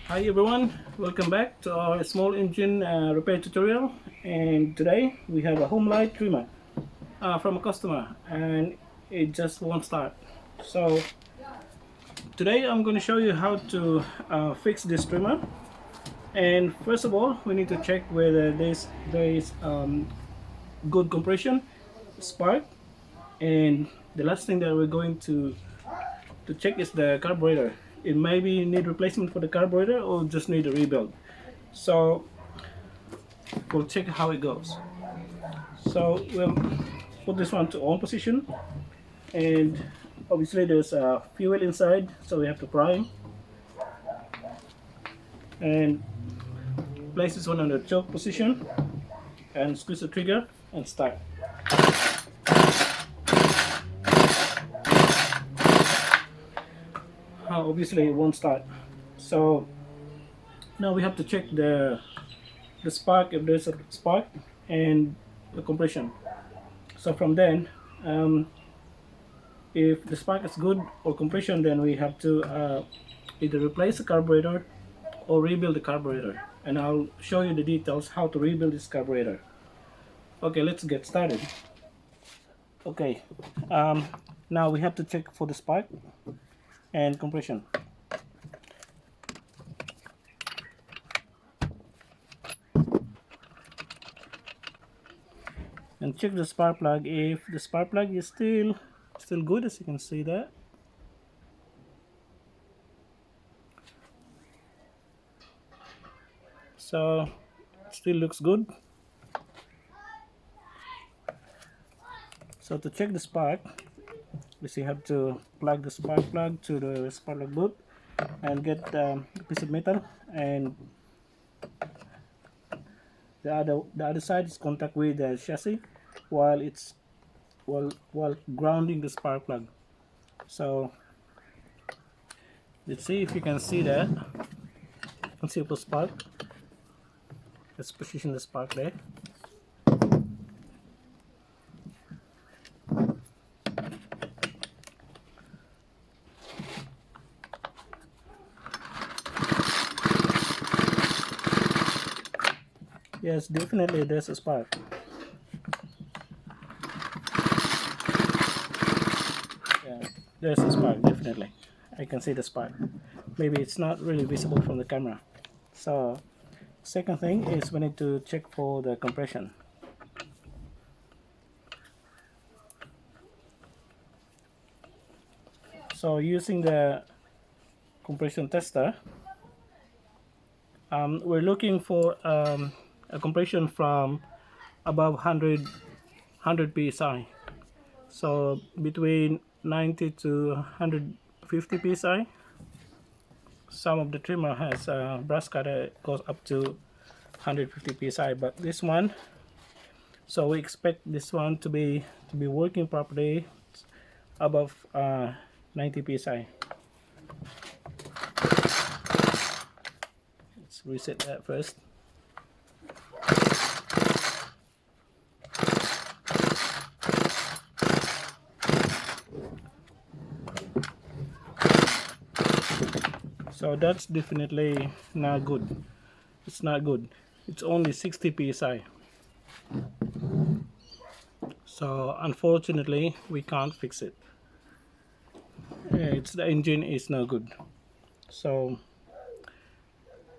Hi everyone, welcome back to our small engine repair tutorial. And today we have a home light trimmer from a customer and it just won't start. So today I'm going to show you how to fix this trimmer. And first of all, we need to check whether there is good compression, spark, and the last thing that we're going to check is the carburetor. It maybe need replacement for the carburetor or just need a rebuild. So we'll check how it goes. So we'll put this one to on position, and obviously there's a fuel inside, so we have to prime and place this one on the choke position and squeeze the trigger and start. Obviously it won't start, so now we have to check the spark, if there's a spark, and the compression. So from then, if the spark is good or compression, then we have to either replace the carburetor or rebuild the carburetor, and I'll show you the details how to rebuild this carburetor. Okay, let's get started. Okay, now we have to check for the spark and compression. And check the spark plug. If the spark plug is still good, as you can see that. So it still looks good. So to check the spark, we have to plug the spark plug to the spark plug boot and get a piece of metal, and the other side is contact with the chassis while it's while grounding the spark plug. So let's see if you can see that. You can see the spark. Let's position the spark there. Yes, definitely there's a spark. Yeah, there's a spark, definitely. I can see the spark. Maybe it's not really visible from the camera. So second thing is we need to check for the compression. So using the compression tester, we're looking for a compression from above 100 psi. So between 90 to 150 psi. Some of the trimmer has a brass cutter goes up to 150 psi, but this one, so we expect this one to be working properly above 90 psi. Let's reset that first. So that's definitely not good. It's not good. It's only 60 psi. So unfortunately we can't fix it. The engine is no good. So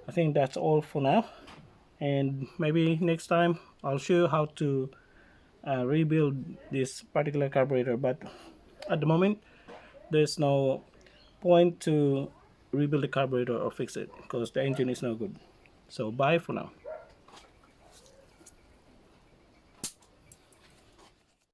I think that's all for now, and maybe next time I'll show you how to rebuild this particular carburetor, but at the moment there's no point to rebuild the carburetor or fix it because the engine is no good. So bye for now.